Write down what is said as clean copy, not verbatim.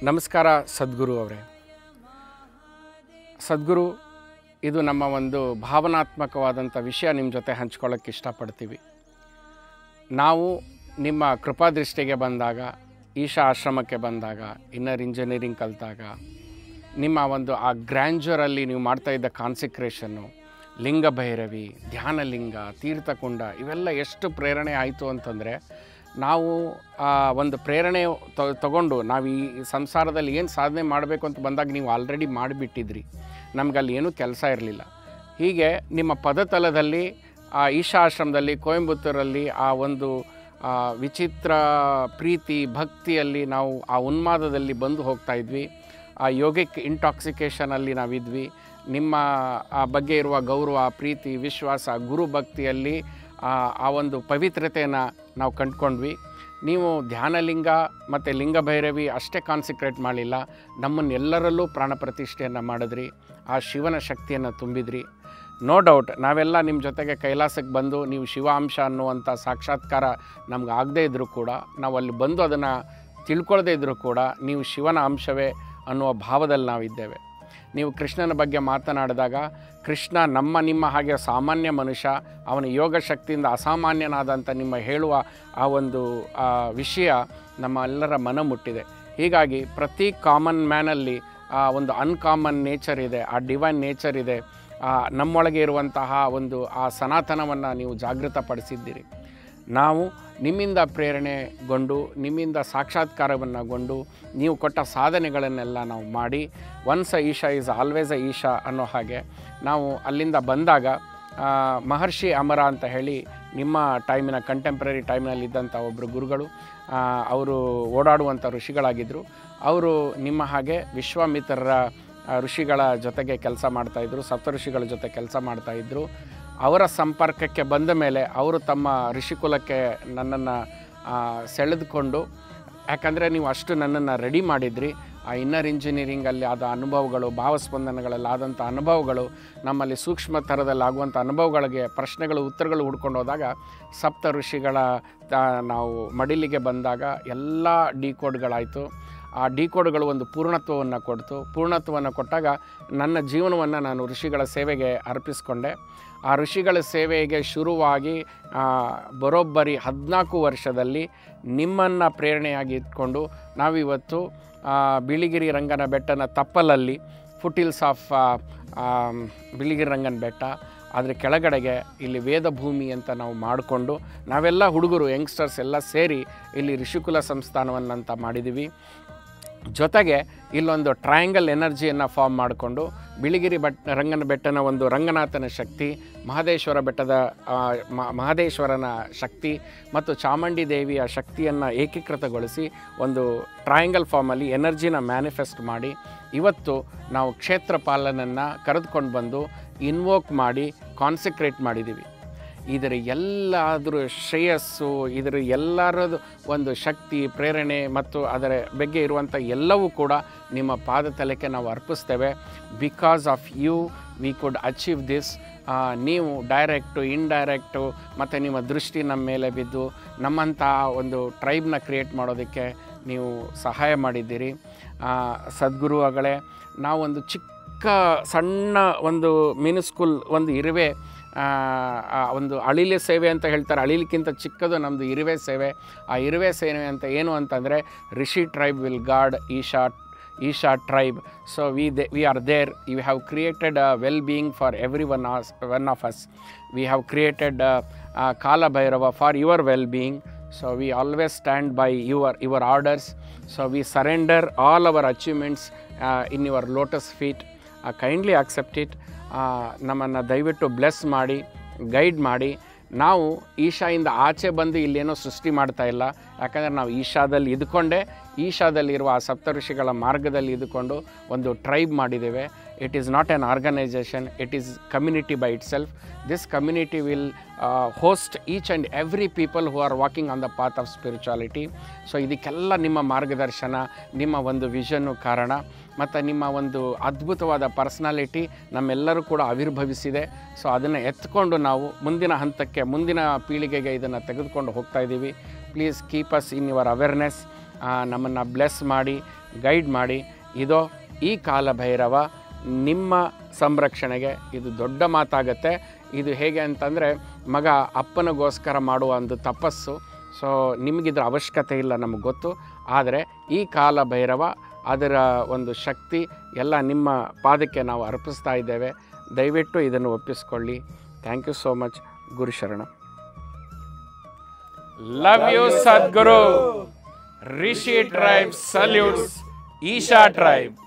ನಮಸ್ಕಾರ ಸದ್ಗುರು ಅವರೇ. ಸದ್ಗುರು, ಇದು ನಮ್ಮ ಒಂದು ಭಾವನಾತ್ಮಕವಾದಂಥ ವಿಷಯ ನಿಮ್ಮ ಜೊತೆ ಹಂಚ್ಕೊಳ್ಳೋಕ್ಕೆ ಇಷ್ಟಪಡ್ತೀವಿ. ನಾವು ನಿಮ್ಮ ಕೃಪಾದೃಷ್ಟಿಗೆ ಬಂದಾಗ, ಈಶಾ ಆಶ್ರಮಕ್ಕೆ ಬಂದಾಗ, ಇನ್ನರ್ ಇಂಜಿನಿಯರಿಂಗ್ ಕಲಿತಾಗ, ನಿಮ್ಮ ಒಂದು ಆ ಗ್ರ್ಯಾಂಜರಲ್ಲಿ ನೀವು ಮಾಡ್ತಾಯಿದ್ದ ಕಾನ್ಸಿಕ್ರೇಷನ್ನು, ಲಿಂಗ ಭೈರವಿ, ಧ್ಯಾನಲಿಂಗ, ತೀರ್ಥಕುಂಡ, ಇವೆಲ್ಲ ಎಷ್ಟು ಪ್ರೇರಣೆ ಆಯಿತು ಅಂತಂದರೆ, ನಾವು ಒಂದು ಪ್ರೇರಣೆ ತಗೊಂಡು ನಾವು ಈ ಸಂಸಾರದಲ್ಲಿ ಏನು ಸಾಧನೆ ಮಾಡಬೇಕು ಅಂತ ಬಂದಾಗ ನೀವು ಆಲ್ರೆಡಿ ಮಾಡಿಬಿಟ್ಟಿದ್ರಿ. ನಮಗಲ್ಲಿ ಏನೂ ಕೆಲಸ ಇರಲಿಲ್ಲ. ಹೀಗೆ ನಿಮ್ಮ ಪದತಲದಲ್ಲಿ ಈಶಾ ಆಶ್ರಮದಲ್ಲಿ ಕೊಯಂಬತ್ತೂರಲ್ಲಿ ಆ ಒಂದು ವಿಚಿತ್ರ ಪ್ರೀತಿ ಭಕ್ತಿಯಲ್ಲಿ ನಾವು ಆ ಉನ್ಮಾದದಲ್ಲಿ ಬಂದು ಹೋಗ್ತಾಯಿದ್ವಿ. ಆ ಯೋಗಿಕ್ ಇಂಟಾಕ್ಸಿಕೇಷನಲ್ಲಿ ನಾವಿದ್ವಿ. ನಿಮ್ಮ ಆ ಬಗ್ಗೆ ಇರುವ ಗೌರವ, ಪ್ರೀತಿ, ವಿಶ್ವಾಸ, ಗುರು ಭಕ್ತಿಯಲ್ಲಿ ಆ ಒಂದು ಪವಿತ್ರತೆಯನ್ನು ನಾವು ಕಂಡುಕೊಂಡ್ವಿ. ನೀವು ಧ್ಯಾನಲಿಂಗ ಮತ್ತು ಲಿಂಗಭೈರವಿ ಅಷ್ಟೇ ಕಾನ್ಸಿಕ್ರೇಟ್ ಮಾಡಲಿಲ್ಲ, ನಮ್ಮನ್ನೆಲ್ಲರಲ್ಲೂ ಪ್ರಾಣ ಪ್ರತಿಷ್ಠೆಯನ್ನು ಮಾಡಿದ್ರಿ. ಆ ಶಿವನ ಶಕ್ತಿಯನ್ನು ತುಂಬಿದ್ರಿ. ನೋ ಡೌಟ್ ನಾವೆಲ್ಲ ನಿಮ್ಮ ಜೊತೆಗೆ ಕೈಲಾಸಕ್ಕೆ ಬಂದು ನೀವು ಶಿವ ಅಂಶ ಅನ್ನುವಂಥ ಸಾಕ್ಷಾತ್ಕಾರ ನಮ್ಗೆ ಆಗದೇ ಇದ್ದರೂ ಕೂಡ, ನಾವು ಅಲ್ಲಿ ಬಂದು ಅದನ್ನು ತಿಳ್ಕೊಳ್ಳದೇ ಇದ್ದರೂ ಕೂಡ ನೀವು ಶಿವನ ಅಂಶವೇ ಅನ್ನುವ ಭಾವದಲ್ಲಿ ನಾವಿದ್ದೇವೆ. ನೀವು ಕೃಷ್ಣನ ಬಗ್ಗೆ ಮಾತನಾಡಿದಾಗ, ಕೃಷ್ಣ ನಿಮ್ಮ ಹಾಗೆ ಸಾಮಾನ್ಯ ಮನುಷ್ಯ, ಅವನ ಯೋಗ ಶಕ್ತಿಯಿಂದ ಅಸಾಮಾನ್ಯನಾದಂಥ ನಿಮ್ಮ ಹೇಳುವ ಆ ಒಂದು ವಿಷಯ ನಮ್ಮೆಲ್ಲರ ಮನ ಮುಟ್ಟಿದೆ. ಹೀಗಾಗಿ ಪ್ರತಿ ಕಾಮನ್ ಮ್ಯಾನಲ್ಲಿ ಒಂದು ಅನ್ಕಾಮನ್ ನೇಚರ್ ಇದೆ, ಆ ಡಿವೈನ್ ನೇಚರ್ ಇದೆ. ನಮ್ಮೊಳಗೆ ಇರುವಂತಹ ಒಂದು ಆ ಸನಾತನವನ್ನು ನೀವು ಜಾಗೃತಪಡಿಸಿದ್ದೀರಿ. ನಾವು ನಿಮ್ಮಿಂದ ಪ್ರೇರಣೆಗೊಂಡು, ನಿಮ್ಮಿಂದ ಸಾಕ್ಷಾತ್ಕಾರವನ್ನುಗೊಂಡು, ನೀವು ಕೊಟ್ಟ ಸಾಧನೆಗಳನ್ನೆಲ್ಲ ನಾವು ಮಾಡಿ, once a Isha is always a Isha ಅನ್ನೋ ಹಾಗೆ ನಾವು ಅಲ್ಲಿಂದ ಬಂದಾಗ ಮಹರ್ಷಿ ಅಮರ ಅಂತ ಹೇಳಿ ನಿಮ್ಮ ಟೈಮಿನ ಕಂಟೆಂಪ್ರರಿ ಟೈಮ್ನಲ್ಲಿದ್ದಂಥ ಒಬ್ಬರು ಗುರುಗಳು, ಅವರು ಓಡಾಡುವಂಥ ಋಷಿಗಳಾಗಿದ್ದರು. ಅವರು ನಿಮ್ಮ ಹಾಗೆ ವಿಶ್ವಾಮಿತ್ರರ ಋಷಿಗಳ ಜೊತೆಗೆ ಕೆಲಸ ಮಾಡ್ತಾಯಿದ್ರು, ಸಪ್ತ ಋಷಿಗಳ ಜೊತೆ ಕೆಲಸ ಮಾಡ್ತಾಯಿದ್ರು. ಅವರ ಸಂಪರ್ಕಕ್ಕೆ ಬಂದ ಮೇಲೆ ಅವರು ತಮ್ಮ ಋಷಿಕುಲಕ್ಕೆ ನನ್ನನ್ನು ಸೆಳೆದುಕೊಂಡು, ಯಾಕಂದರೆ ನೀವು ಅಷ್ಟು ನನ್ನನ್ನು ರೆಡಿ ಮಾಡಿದ್ರಿ. ಆ ಇನ್ನರ್ ಇಂಜಿನಿಯರಿಂಗಲ್ಲಿ ಆದ ಅನುಭವಗಳು, ಭಾವಸ್ಪಂದನಗಳಲ್ಲಿ ಆದಂಥ ಅನುಭವಗಳು, ನಮ್ಮಲ್ಲಿ ಸೂಕ್ಷ್ಮ ಥರದಲ್ಲಿ ಆಗುವಂಥ ಅನುಭವಗಳಿಗೆ ಪ್ರಶ್ನೆಗಳು ಉತ್ತರಗಳು ಹುಡ್ಕೊಂಡು ಹೋದಾಗ, ಸಪ್ತ ಋಷಿಗಳ ನಾವು ಮಡಿಲಿಗೆ ಬಂದಾಗ ಎಲ್ಲ ಡಿಕೋಡ್ಗಳಾಯಿತು. ಆ ಡಿಕೋಡ್ಗಳು ಒಂದು ಪೂರ್ಣತ್ವವನ್ನು ಕೊಡ್ತು. ಪೂರ್ಣತ್ವವನ್ನು ಕೊಟ್ಟಾಗ ನನ್ನ ಜೀವನವನ್ನು ನಾನು ಋಷಿಗಳ ಸೇವೆಗೆ ಅರ್ಪಿಸ್ಕೊಂಡೆ. ಆ ಋಷಿಗಳ ಸೇವೆಗೆ ಶುರುವಾಗಿ ಬರೋಬ್ಬರಿ 14 ವರ್ಷದಲ್ಲಿ ನಿಮ್ಮನ್ನು ಪ್ರೇರಣೆಯಾಗಿ ಇಟ್ಕೊಂಡು ನಾವಿವತ್ತು ಬಿಳಿಗಿರಿ ರಂಗನ ಬೆಟ್ಟನ ತಪ್ಪಲಲ್ಲಿ, ಫುಟಿಲ್ಸ್ ಆಫ್ ಬಿಳಿಗಿರಿ ರಂಗನ ಬೆಟ್ಟ, ಆದರೆ ಕೆಳಗಡೆಗೆ ಇಲ್ಲಿ ವೇದಭೂಮಿ ಅಂತ ನಾವು ಮಾಡಿಕೊಂಡು, ನಾವೆಲ್ಲ ಹುಡುಗರು ಯಂಗ್ಸ್ಟರ್ಸ್ ಎಲ್ಲ ಸೇರಿ ಇಲ್ಲಿ ಋಷಿಕುಲ ಸಂಸ್ಥಾನವನ್ನಂತ ಮಾಡಿದ್ದೀವಿ. ಜೊತೆಗೆ ಇಲ್ಲೊಂದು ಟ್ರಯಾಂಗಲ್ ಎನರ್ಜಿಯನ್ನು ಫಾರ್ಮ್ ಮಾಡಿಕೊಂಡು, ಬಿಳಿಗಿರಿ ರಂಗನ ಬೆಟ್ಟನ ಒಂದು ರಂಗನಾಥನ ಶಕ್ತಿ, ಮಹದೇಶ್ವರ ಬೆಟ್ಟದ ಮಹದೇಶ್ವರನ ಶಕ್ತಿ ಮತ್ತು ಚಾಮುಂಡಿ ದೇವಿಯ ಶಕ್ತಿಯನ್ನು ಏಕೀಕೃತಗೊಳಿಸಿ ಒಂದು ಟ್ರಯಾಂಗಲ್ ಫಾರ್ಮಲ್ಲಿ ಎನರ್ಜಿನ ಮ್ಯಾನಿಫೆಸ್ಟ್ ಮಾಡಿ, ಇವತ್ತು ನಾವು ಕ್ಷೇತ್ರಪಾಲನನ್ನು ಕರೆದುಕೊಂಡು ಬಂದು ಇನ್ವೋಕ್ ಮಾಡಿ ಕಾನ್ಸಂಟ್ರೇಟ್ ಮಾಡಿದ್ದೀವಿ. ಇದರ ಎಲ್ಲಾದರೂ ಶ್ರೇಯಸ್ಸು, ಇದರ ಎಲ್ಲರದು ಒಂದು ಶಕ್ತಿ, ಪ್ರೇರಣೆ ಮತ್ತು ಅದರ ಬಗ್ಗೆ ಇರುವಂಥ ಎಲ್ಲವೂ ಕೂಡ ನಿಮ್ಮ ಪಾದತಲಕ್ಕೆ ನಾವು ಅರ್ಪಿಸ್ತೇವೆ. Because of you we could achieve this. ನೀವು ಡೈರೆಕ್ಟು, ಇಂಡೈರೆಕ್ಟು ಮತ್ತು ನಿಮ್ಮ ದೃಷ್ಟಿ ನಮ್ಮ ಮೇಲೆ ಬಿದ್ದು ನಮ್ಮಂಥ ಒಂದು ಟ್ರೈಬ್ನ ಕ್ರಿಯೇಟ್ ಮಾಡೋದಕ್ಕೆ ನೀವು ಸಹಾಯ ಮಾಡಿದ್ದೀರಿ. ಸದ್ಗುರುಗಳೇ, ನಾವೊಂದು ಸಣ್ಣ ಒಂದು ಮಿನಿಸ್ಕೂಲ್ ಒಂದು ಇರುವೆ, ಒಂದು ಅಳಿಲೆ ಸೇವೆ ಅಂತ ಹೇಳ್ತಾರೆ, ಅಳಿಲಿಕ್ಕಿಂತ ಚಿಕ್ಕದು ನಮ್ಮದು ಇರುವೆ ಸೇವೆ. ಆ ಇರುವೆ ಸೇವೆ ಅಂತ ಏನು ಅಂತಂದರೆ, Rishi tribe will guard Isha tribe. So we are there. You have created a well being for every one of us. We have created Kalabhairava for your well being. So we always stand by your orders. So we surrender all our achievements in your lotus feet. Kindly accept it. ನಮ್ಮನ್ನು ದಯವಿಟ್ಟು bless ಮಾಡಿ, guide ಮಾಡಿ. ನಾವು ಈಶಾಯಿಂದ ಆಚೆ ಬಂದು ಇಲ್ಲೇನೋ ಸೃಷ್ಟಿ ಮಾಡ್ತಾ ಇಲ್ಲ. ಯಾಕಂದರೆ ನಾವು ಈಶಾದಲ್ಲಿ ಇದ್ಕೊಂಡೇ, ಈಶಾದಲ್ಲಿರುವ ಆ ಸಪ್ತ ಋಷಿಗಳ ಮಾರ್ಗದಲ್ಲಿ ಇದ್ಕೊಂಡು ಒಂದು ಟ್ರೈಬ್ ಮಾಡಿದ್ದೇವೆ. It is not an organisation, it is community by itself. This community will host each and every people who are walking on the path of spirituality. So ಇದಕ್ಕೆಲ್ಲ ನಿಮ್ಮ ಮಾರ್ಗದರ್ಶನ, ನಿಮ್ಮ ಒಂದು ವಿಷನ್ನು ಕಾರಣ ಮತ್ತು ನಿಮ್ಮ ಒಂದು ಅದ್ಭುತವಾದ ಪರ್ಸ್ನಾಲಿಟಿ ನಮ್ಮೆಲ್ಲರೂ ಕೂಡ ಆವಿರ್ಭವಿಸಿದೆ. ಸೊ ಅದನ್ನು ಎತ್ಕೊಂಡು ನಾವು ಮುಂದಿನ ಹಂತಕ್ಕೆ, ಮುಂದಿನ ಪೀಳಿಗೆಗೆ ಇದನ್ನು ತೆಗೆದುಕೊಂಡು ಹೋಗ್ತಾ ಇದ್ದೀವಿ. Please keep us in your awareness. ನಮ್ಮನ್ನು ಬ್ಲೆಸ್ ಮಾಡಿ ಗೈಡ್ ಮಾಡಿ. ಇದೋ ಈ ಕಾಲಭೈರವ ನಿಮ್ಮ ಸಂರಕ್ಷಣೆಗೆ. ಇದು ದೊಡ್ಡ ಮಾತಾಗತ್ತೆ. ಇದು ಹೇಗೆ ಅಂತಂದರೆ ಮಗ ಅಪ್ಪನಿಗೋಸ್ಕರ ಮಾಡುವ ಒಂದು ತಪಸ್ಸು. ಸೊ ನಿಮಗಿದ್ರ ಅವಶ್ಯಕತೆ ಇಲ್ಲ, ನಮಗೆ ಗೊತ್ತು. ಆದರೆ ಈ ಕಾಲಭೈರವ ಅದರ ಒಂದು ಶಕ್ತಿ ಎಲ್ಲ ನಿಮ್ಮ ಪಾದಕ್ಕೆ ನಾವು ಅರ್ಪಿಸ್ತಾ ಇದ್ದೇವೆ. ದಯವಿಟ್ಟು ಇದನ್ನು ಒಪ್ಪಿಸ್ಕೊಳ್ಳಿ. Thank you so much. ಗುರು ಶರಣ. Love you Sadhguru. Rishi tribe salutes. Isha tribe.